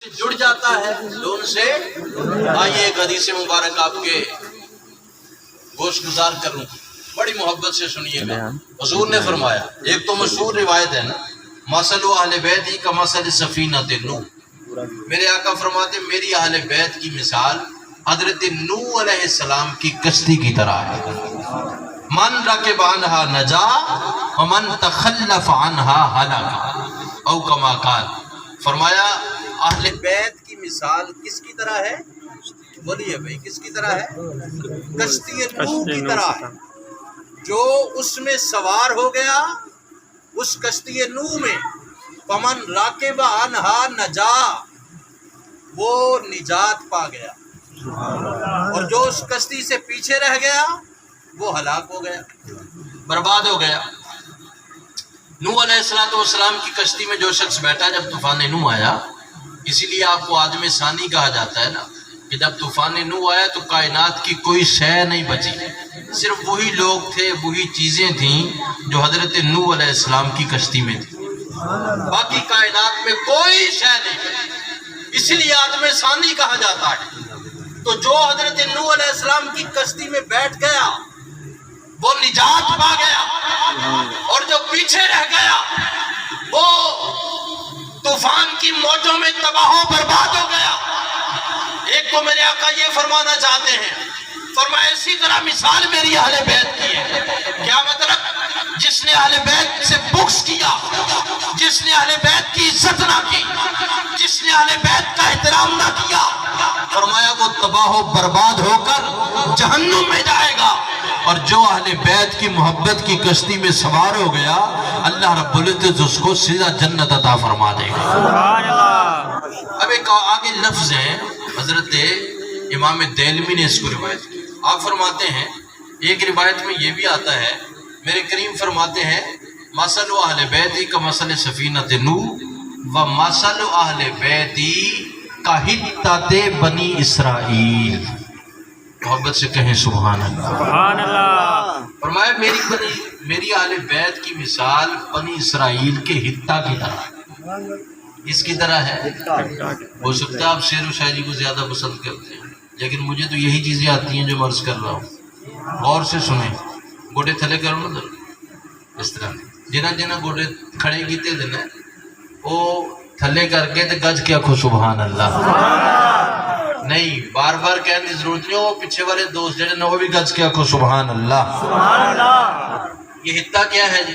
جڑ جاتا ہے تو ان سے آئیے ایک حدیث مبارک آپ کے گوش گزار کروں، بڑی محبت سے سنیے گا۔ حضور نے فرمایا، ایک تو مشہور روایت ہے نا، مثل اہل بیتی کا مثل سفینۃ نوح، میرے آقا فرماتے میری اہل بیت کی مثال حضرت نوح علیہ السلام کی کشتی کی طرح ہے۔ من رکب عنہا نجا ومن تخلف عنہا ہلک، او کما قال، فرمایا اہل بیت کی مثال کس کی طرح ہے؟ بولیے بھائی، کس کی طرح ہے؟ کشتی نوح کی طرح ہے۔ جو اس میں سوار ہو گیا اس کشتی نوح میں، فمن راکب عنہا نجا، وہ نجات پا گیا، اور جو اس کشتی سے پیچھے رہ گیا وہ ہلاک ہو گیا، برباد ہو گیا۔ نوح علیہ السلام کی کشتی میں جو شخص بیٹھا جب طوفان نوح آیا، اسی لیے آپ کو آدم ثانی کہا جاتا ہے نا، کہ جب طوفان نوح آیا تو کائنات کی کوئی شے نہیں بچی، صرف وہی لوگ تھے، وہی چیزیں تھیں جو حضرت نوح علیہ السلام کی کشتی میں تھی، باقی کائنات میں کوئی شے نہیں بچی، اسی لیے آدم ثانی کہا جاتا ہے۔ تو جو حضرت نوح علیہ السلام کی کشتی میں بیٹھ گیا وہ نجات پا گیا، اور جو پیچھے رہ گیا وہ طوفان کی موجوں میں تباہ و برباد ہو گیا۔ ایک تو میرے آقا یہ فرمانا چاہتے ہیں، فرمایا اسی طرح مثال میری اہل بیت کی ہے۔ کیا مطلب؟ جس نے اہل بیت سے بغض کیا، جس نے اہل بیت کی عزت نہ کی، جس نے اہل بیت کا احترام نہ کیا، فرمایا وہ تباہ و برباد ہو کر جہنم میں جائے گا، اور جو اہل بیت کی محبت کی کشتی میں سوار ہو گیا اللہ رب العزت اس کو سیدھا جنت عطا فرما دے گا۔ اب ایک آگے لفظ ہے، حضرت امام دہلوی نے اس کو روایت کی، آپ فرماتے ہیں ایک روایت میں یہ بھی آتا ہے، میرے کریم فرماتے ہیں مثل اہل بیتی کا مثل سفینۃ نوح و مثل اہل بیتی کا حطۃ بنی اسرائیل۔ محبت سے کہیں سبحان اللہ۔ سبحان اللہ۔ فرمایا میری اہل بیت کی مثال بنی اسرائیل کے حطہ کی طرح ہے۔ اس کی طرح ہے؟ ہو سکتا ہے آپ شعر و شاعری کو زیادہ پسند کرتے ہیں، لیکن مجھے تو یہی چیزیں آتی ہیں جو مرض کر رہا ہوں۔ غور سے سنیں، گوڑے تھلے کرو نا ذرا، اس طرح جنہ جنہ گوڑے کھڑے کیتے دینا وہ تھلے کر کے تے گج کیا کھو سبحان اللہ نہیں، بار بار کہنے کی ضرورت نہیں، وہ پیچھے والے دوست جڑے نا وہ بھی گج کیا کھو سبحان اللہ۔ یہ حطہ کیا ہے جی؟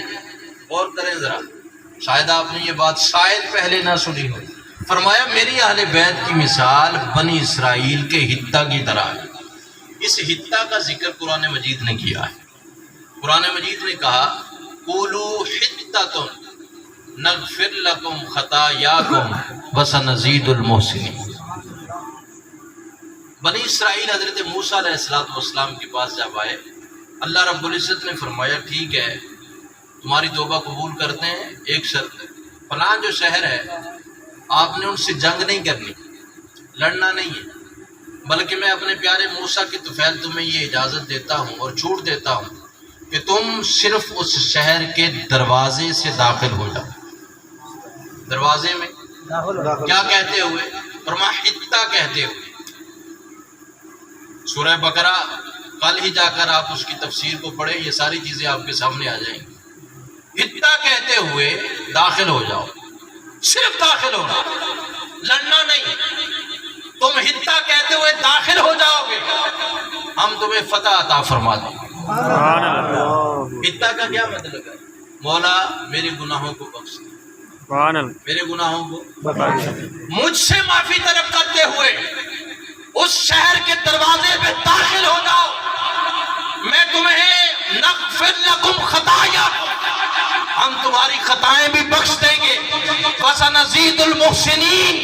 غور کریں ذرا، شاید آپ نے یہ بات شاید پہلے نہ سنی ہو۔ فرمایا میری اہل بیت کی مثال بنی اسرائیل کے حطہ کی طرح ہے۔ اس حطہ کا ذکر قرآن مجید نے کیا ہے۔ قرآن مجید نے کہا قولوا حطۃ نغفر لکم خطایاکم وسنزید المحسنین۔ بنی اسرائیل حضرت موسیٰ علیہ السلام کے پاس جب آئے، اللہ رب العزت نے فرمایا ٹھیک ہے تمہاری توبہ قبول کرتے ہیں، ایک شرط ہے، فلاں جو شہر ہے آپ نے ان سے جنگ نہیں کرنی، لڑنا نہیں ہے، بلکہ میں اپنے پیارے موسیٰ کی طفیل تمہیں یہ اجازت دیتا ہوں اور چھوٹ دیتا ہوں کہ تم صرف اس شہر کے دروازے سے داخل ہو جاؤ۔ دروازے میں کیا کہتے ہوئے؟ فرمایا حطہ کہتے ہوئے۔ سورہ بقرہ کل ہی جا کر آپ اس کی تفسیر کو پڑھیں، یہ ساری چیزیں آپ کے سامنے آ جائیں گی۔ حطہ کہتے ہوئے داخل ہو جاؤ، صرف داخل ہونا، لڑنا نہیں۔ تم حطہ کہتے ہوئے داخل ہو جاؤ گے ہم تمہیں فتح عطا فرما دیں گے۔ سبحان اللہ۔ حطہ کا کیا مطلب ہے؟ مولا میرے گناہوں کو بخش دے، سبحان اللہ۔ میرے گناہوں کو بخش۔ مجھ سے معافی طلب کرتے ہوئے اس شہر کے دروازے میں داخل ہو جاؤ، میں تمہیں نغفر لکم خطایا، ہم تمہاری خطائیں بھی بخش دیں گے، وسنزید المحسنین،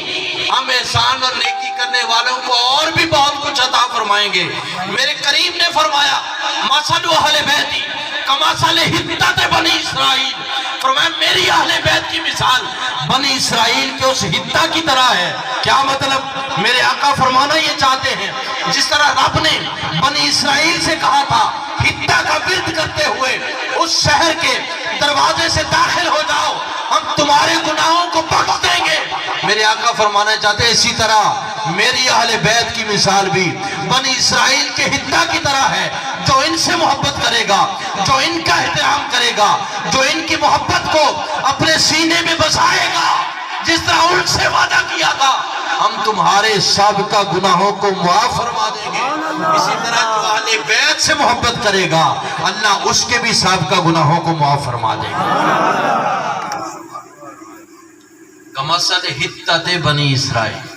ہم احسان اور نیکی کرنے والوں کو اور بھی بہت کچھ عطا فرمائیں گے۔ میرے کریم نے فرمایا مثل اہل بیتی کمثل حطۃ بنی اسرائیل، فرمایا میری اہل بیت کی مثال بنی اسرائیل کے اس حطہ کی طرح ہے۔ کیا مطلب؟ میرے آقا فرمانا یہ چاہتے ہیں جس طرح رب نے بنی اسرائیل سے کہا تھا حتہ کا ورد کرتے ہوئے اس شہر کے دروازے سے داخل ہو جاؤ ہم تمہارے گناہوں کو بخش دیں گے، میرے آقا فرمانا چاہتے ہیں اسی طرح میری اہل بیت کی مثال بھی بنی اسرائیل کے حتہ کی طرح ہے، جو ان سے محبت کرے گا، جو ان کا احترام کرے گا، جو ان کی محبت کو اپنے سینے میں بسائے گا، جس طرح ان سے وعدہ کیا تھا ہم تمہارے سابقہ گناہوں کو معاف فرما دیں گے، اسی طرح جو اہل بیت سے محبت کرے گا اللہ اس کے بھی سابقہ گناہوں کو معاف فرما دے گا۔ کمثل حتۃ بنی اسرائیل،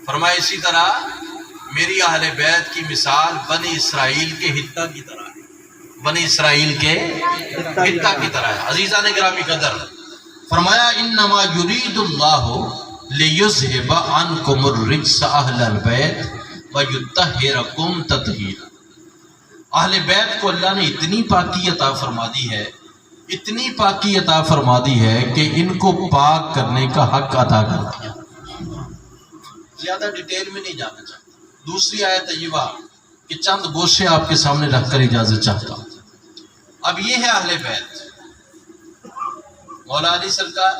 فرمایا اسی طرح میری اہل بیت کی مثال بنی اسرائیل کے حتہ کی طرح ہے، بنی اسرائیل کے حتہ کی طرح ہے۔ عزیزان گرامی قدر، فرمایا انما یرید اللہ لیذھب عنکم الرجس اہل البیت ویطہرکم تطہیرا۔ اہل بیت کو اللہ نے اتنی پاکی عطا فرما دی ہے، اتنی پاکی عطا فرما دی ہے کہ ان کو پاک کرنے کا حق عطا کر دیا۔ زیادہ ڈیٹیل میں نہیں جانا چاہتا، دوسری آیت طیبہ کہ چند گوشے آپ کے سامنے رکھ کر اجازت چاہتا ہوں۔ اب یہ ہے اہل بیت، مولا علی سرکار،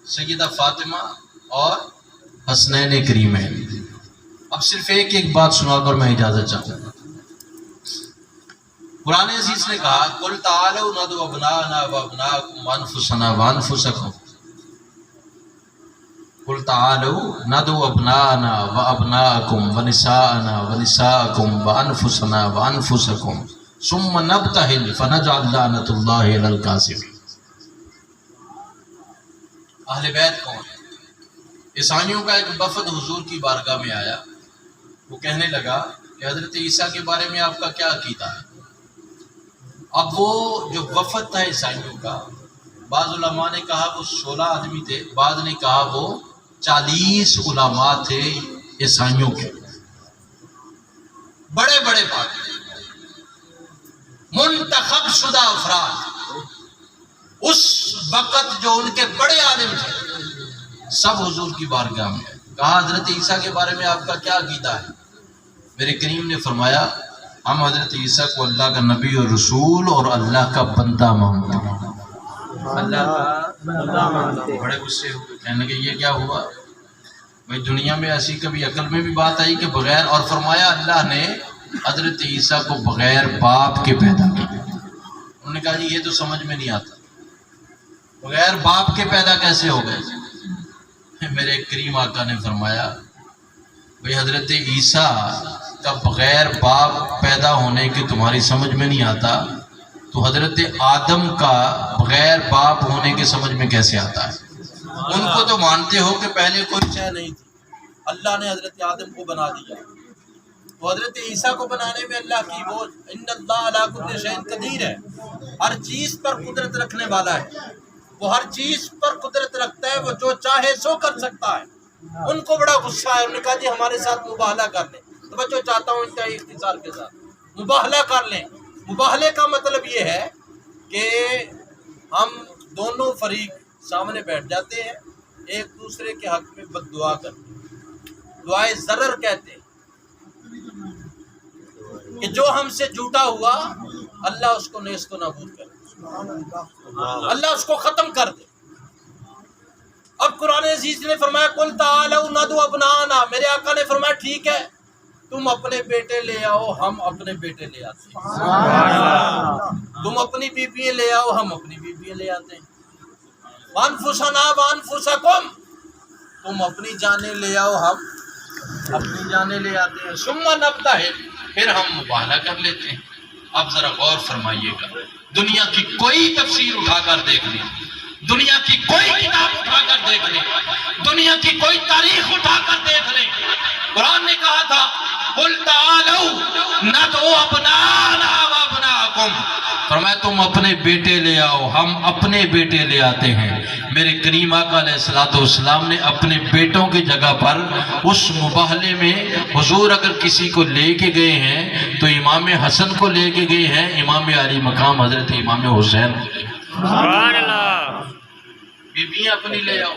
سیدہ فاطمہ اور حسنین کریمین۔ اب صرف ایک ایک بات سنا کر میں اجازت چاہتا ہوں۔ قرآن عزیز نے کہا قل تعالوا ندعو ابناءنا وابناءکم وانفسنا وانفسکم، قل تعالوا ندعو ابناءنا وابناءکم ونساءنا ونساءکم وانفسنا وانفسکم ثم نبتہل فنجعل لعنۃ اللہ علی الکاذبین۔ اہل بیت کون ہے؟ عیسائیوں کا ایک وفد حضور کی بارگاہ میں آیا، وہ کہنے لگا کہ حضرت عیسیٰ کے بارے میں آپ کا کیا عقیدہ ہے؟ اب وہ جو وفد تھا عیسائیوں کا، بعض علماء نے کہا وہ 16 آدمی تھے، بعض نے کہا وہ 40 علماء تھے عیسائیوں کے، بڑے بڑے پادری، منتخب شدہ افراد، اس وقت جو ان کے بڑے عالم تھے، سب حضور کی بارگاہ میں کہا حضرت عیسیٰ کے بارے میں آپ کا کیا عقیدہ ہے؟ میرے کریم نے فرمایا ہم حضرت عیسیٰ کو اللہ کا نبی اور رسول اور اللہ کا بندہ مانتے ہیں، اللہ کا بندہ مانتے ہیں۔ بڑے غصے ہوئے، کہنے لگے یہ کیا ہوا بھائی، دنیا میں ایسی کبھی عقل میں بھی بات آئی کہ بغیر، اور فرمایا اللہ نے حضرت عیسیٰ کو بغیر باپ کے پیدا کیا۔ انہوں نے کہا جی یہ تو سمجھ میں نہیں آتا، بغیر باپ کے پیدا کیسے ہو گئے؟ میرے کریم آقا نے فرمایا بھئی حضرت عیسیٰ کا بغیر باپ پیدا ہونے کی تمہاری سمجھ میں نہیں آتا تو حضرت آدم کا بغیر باپ ہونے کی سمجھ میں کیسے آتا ہے؟ ان کو تو مانتے ہو کہ پہلے کوئی شے نہیں تھی، اللہ نے حضرت آدم کو بنا دیا، تو حضرت عیسیٰ کو بنانے میں اللہ کی وہ ان اللہ علی کل شیء قدیر ہے، ہر چیز پر قدرت رکھنے والا ہے، وہ ہر چیز پر قدرت رکھتا ہے، وہ جو چاہے سو کر سکتا ہے۔ ان کو بڑا غصہ ہے، انہوں نے کہا جی ہمارے ساتھ مباہلہ کر لیں۔ توجہ چاہتا ہوں انتہائی اختصار کے ساتھ، مباہلہ کر لیں۔ مباہلے کا مطلب یہ ہے کہ ہم دونوں فریق سامنے بیٹھ جاتے ہیں، ایک دوسرے کے حق میں بد دعا کرتے ہیں، دعائے ضرر کہتے ہیں کہ جو ہم سے جھوٹا ہوا اللہ اس کو نیست و نابود کر دے، اللہ اس کو ختم کر دے۔ اب قرآن عزیز نے فرمایا قل تعالوا ندعو ابناءنا، میرے آقا نے فرمایا ٹھیک ہے تم اپنے بیٹے لے آؤ، ہم اپنے بیٹے لے آتے ہیں، تم اپنی بیویاں لے آؤ، ہم اپنی بیویاں لے آتے ہیں، وانفسنا وانفسکم، تم اپنی جانیں لے آؤ، ہم اپنی جانیں لے آتے ہیں، ثم نبتہل، پھر ہم مباہلہ کر لیتے ہیں۔ اب ذرا غور فرمائیے گا، دنیا کی کوئی تفسیر اٹھا کر دیکھ لیں، دنیا کی کوئی کتاب اٹھا کر دیکھ لیں، دنیا کی کوئی تاریخ اٹھا کر دیکھ لیں، قرآن نے کہا تھا قل تعالوا ندعو ابناءنا وابناءکم، فرمایا تم اپنے بیٹے لے آؤ، ہم اپنے بیٹے لے آتے ہیں۔ میرے کریم آقا علیہ السلام نے اپنے بیٹوں کی جگہ پر اس مباہلے میں حضور اگر کسی کو لے کے گئے ہیں تو امام حسن کو لے کے گئے ہیں، امام علی مقام حضرت امام حسین کو لے گئے۔ سبحان اللہ۔ بیویاں اپنی لے آؤ،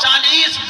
40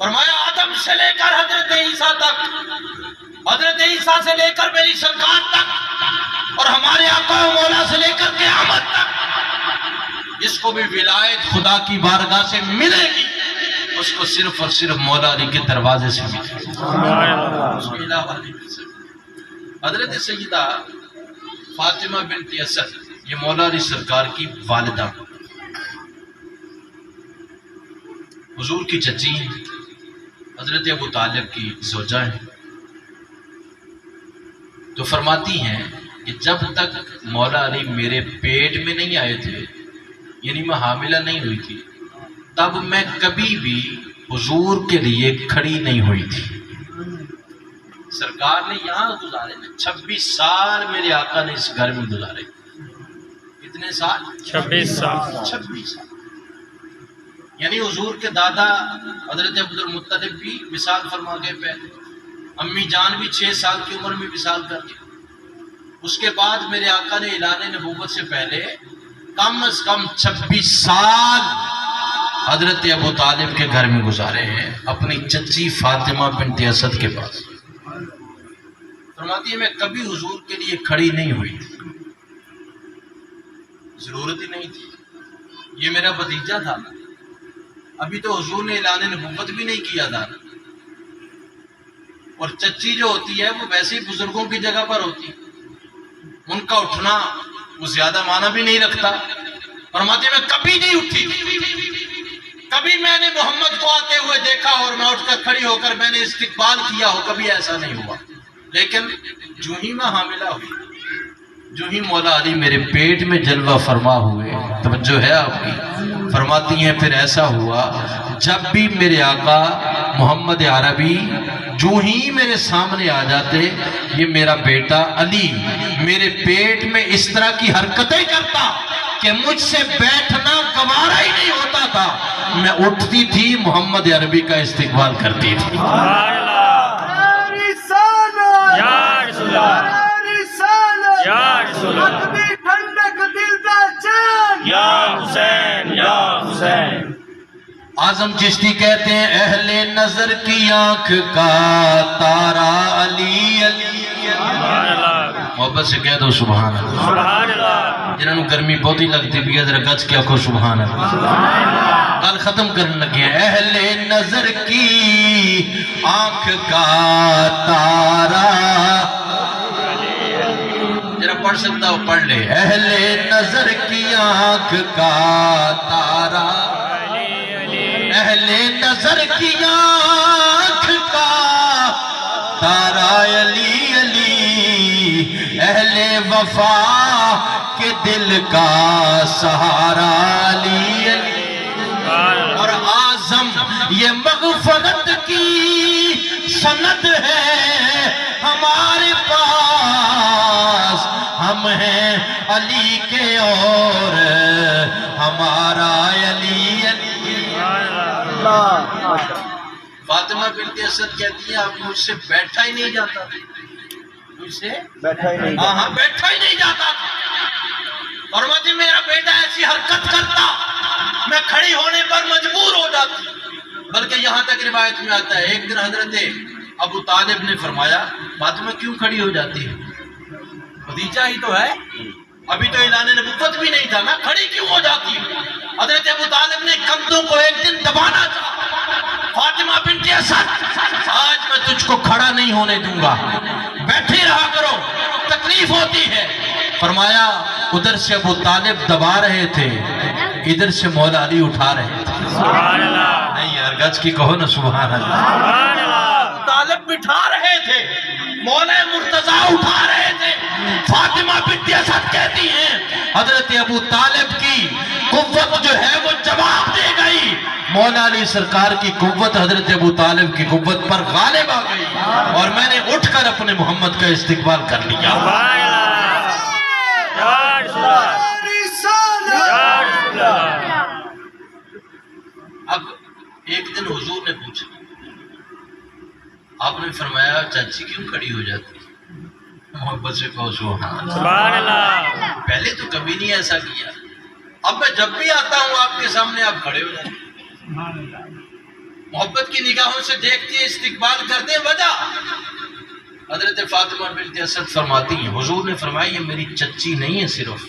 فرمایا آدم سے لے کر حضرت عیسیٰ تک، حضرت عیسیٰ سے لے کر میری سرکار تک، اور ہمارے آقا و مولا سے لے کر قیامت تک، جس کو بھی ولایت خدا کی بارگاہ سے ملے گی اس کو صرف اور صرف مولا علی کے دروازے سے ملے گی، اس کے علاوہ نہیں مل سکتی۔ حضرت سیدہ فاطمہ بنت اسد یہ مولا علی سرکار کی والدہ، حضور کی چچی ہیں، حضرت ابو طالب کی زوجہ ہیں۔ تو فرماتی ہیں کہ جب تک مولا علی میرے پیٹ میں نہیں آئے تھے، یعنی میں حاملہ نہیں ہوئی تھی، تب میں کبھی بھی حضور کے لیے کھڑی نہیں ہوئی تھی۔ سرکار نے یہاں گزارے 26 سال میرے آقا نے اس گھر میں گزارے۔ کتنے سال؟ 26 سال۔ 26 سال، یعنی حضور کے دادا حضرت عبدالمطلب بھی وصال فرما کے پیدا، امی جان بھی 6 سال کی عمر میں وصال کر گئی۔ اس کے بعد میرے آقا نے اعلان نبوت سے پہلے کم از کم 26 سال حضرت ابو طالب کے گھر میں گزارے ہیں، اپنی چچی فاطمہ بنت اسد کے پاس۔ فرماتی ہے میں کبھی حضور کے لیے کھڑی نہیں ہوئی تھی، ضرورت ہی نہیں تھی، یہ میرا بھتیجا تھا، ابھی تو حضور نے اعلان نبوت بھی نہیں کیا تھا، اور چچی جو ہوتی ہے وہ ویسے ہی بزرگوں کی جگہ پر ہوتی، ان کا اٹھنا وہ زیادہ معنی بھی نہیں رکھتا۔ فرماتے میں کبھی نہیں اٹھی، کبھی میں نے محمد کو آتے ہوئے دیکھا اور میں اٹھ کر کھڑی ہو کر میں نے استقبال کیا ہو، کبھی ایسا نہیں ہوا، لیکن جو ہی میں حاملہ ہوئی، جو ہی مولا علی میرے پیٹ میں جلوہ فرما ہوئے، توجہ ہے آپ کی، فرماتی ہیں پھر ایسا ہوا جب بھی میرے آقا محمد عربی جو ہی میرے سامنے آ جاتے، یہ میرا بیٹا علی میرے پیٹ میں اس طرح کی حرکتیں کرتا کہ مجھ سے بیٹھنا گوارا ہی نہیں ہوتا تھا، میں اٹھتی تھی محمد عربی کا استقبال کرتی تھی۔ سبحان اللہ، یا رسول اللہ، یا رسول اللہ، یا حسین، یا حسین۔ اعظم چشتی کہتے ہیں اہل نظر کی آنکھ کا تارا علی علی، سبحان اللہ، محبت سے کہہ دو سبحان اللہ۔ سبحان اللہ، جنہوں نے گرمی بہت ہی لگتی بھی ہے ذرا گج کیا کو سبحان اللہ۔ کل ختم کرنے لگے ہیں اہل نظر کی آنکھ کا تارا، ذرا پڑھ سکتا ہو پڑھ لے، اہل نظر کی آنکھ کا تارا، اہل نظر کی آنکھ کا تارا علی علی، اہل وفا کے دل کا سہارا علی علی، اور اعظم یہ مغفرت کی سند ہے ہمارے پاس، ہم ہیں علی کے اور ہمارا علی علی۔ فاطمہ بنت اسد کہتی ہے اب مجھ سے بیٹھا ہی نہیں جاتا، مجھ سے بیٹھا ہی نہیں جاتا، فرماتی میرا بیٹا ایسی حرکت کرتا میں کھڑی ہونے پر مجبور ہو جاتی، بلکہ یہاں تک روایت میں آتا ہے ایک دن حضرت ابو طالب نے فرمایا فاطمہ کیوں کھڑی ہو جاتی ہے، بھتیجا ہی تو ہے، ابھی تو اعلان نبوت بھی نہیں تھا نا، کھڑی کیوں ہو جاتی ہے؟ حضرت ابو طالب نے کندھوں کو ایک دن دبانا تھا، فاطمہ بنت اسد آج میں تجھ کو کھڑا نہیں ہونے دوں گا، بیٹھے رہا کرو، تکلیف ہوتی ہے۔ فرمایا ادھر سے ابو طالب دبا رہے تھے، ادھر سے مولا علی اٹھا رہے تھے، سبحان اللہ، نہیں یار گج کی کہو نا سبحان اللہ، سبحان اللہ، طالب بٹھا رہے تھے، مولا مرتضیٰ اٹھا رہے تھے۔ فاطمہ بنت اسد کہتی ہیں حضرت ابو طالب کی قوت جو ہے وہ جواب دے گئی، مولا علی سرکار کی قوت حضرت ابو طالب کی قوت پر غالب آ گئی، اور میں نے اٹھ کر اپنے محمد کا استقبال کر لیا۔ سبحان اللہ، یا رسول اللہ، یا رسول اللہ۔ اب ایک دن حضور نے پوچھا، آپ نے فرمایا چاچی کیوں کھڑی ہو جاتی؟ محبت سے کہو سبحان اللہ۔ سبحان اللہ، پہلے تو کبھی نہیں ایسا کیا، اب میں جب بھی آتا ہوں آپ کے سامنے آپ کھڑے ہو جاتے، محبت کی نگاہوں سے دیکھتے ہیں، استقبال کرتے ہیں. وجہ حضرت فاطمہ بنت اسد فرماتی ہیں حضور نے فرمایا یہ میری چچی نہیں ہے صرف.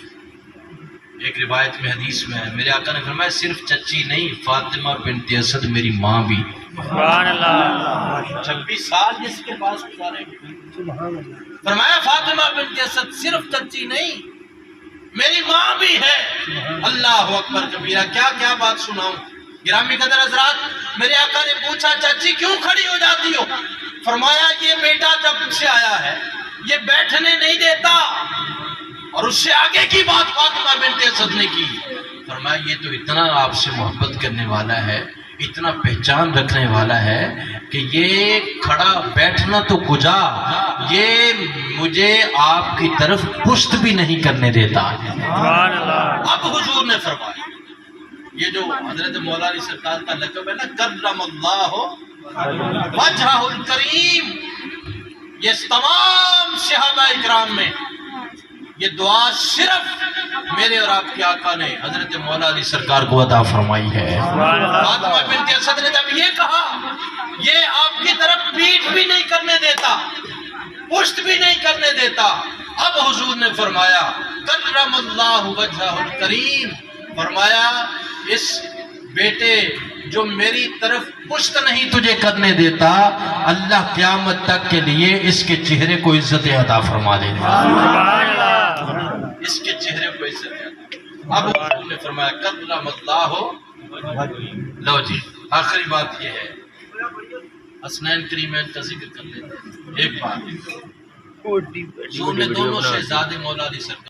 ایک روایت میں حدیث میں ہے میرے آقا نے فرمایا صرف چچی نہیں، فاطمہ بنت اسد میری ماں بھی. سبحان اللہ. 26 سال جس کے پاس گزارے. فرمایا فاطمہ بنت اسد صرف چچی نہیں میری ماں بھی ہے. اللہ اکبر کبیرہ. کیا کیا بات سناؤں. گرامی قدر حضرات، میرے آقا نے پوچھا چچی کیوں کھڑی ہو جاتی ہو؟ فرمایا یہ بیٹا جب سے آیا ہے یہ بیٹھنے نہیں دیتا. اور اس سے آگے کی بات فاطمہ بنت اسد نے کی. فرمایا یہ تو اتنا آپ سے محبت کرنے والا ہے، اتنا پہچان رکھنے والا ہے کہ یہ کھڑا بیٹھنا تو کجا، یہ مجھے آپ کی طرف پشت بھی نہیں کرنے دیتا. سبحان اللہ. اب حضور نے فرمایا یہ جو حضرت مولا علی سرکار کا لقب ہے نا، کرم اللہ وجہہ الکریم، یہ تمام صحابہ اکرام میں یہ دعا صرف میرے اور آپ کے آقا نے حضرت مولا علی سرکار کو عطا فرمائی ہے. فاطمہ بنت اسد نے جب یہ کہا یہ آپ کی طرف پیٹھ بھی نہیں کرنے دیتا، پشت بھی نہیں کرنے دیتا. اب حضور نے فرمایا کرم اللہ وجہہ الکریم، فرمایا اس بیٹے جو میری طرف پشت نہیں تجھے کرنے دیتا، اللہ قیامت تک کے لیے اس کے چہرے کو عزت عطا فرما دے گا. سبحان اللہ. اس کے چہرے کو عزت عطا. اب حضور نے فرمایا کرم اللہ. لو جی آخری بات یہ ہے، حسنین کریمین کا ذکر کر لیتے ہیں. ایک بات حضور نے دونوں شہزادے مولا علی سرکار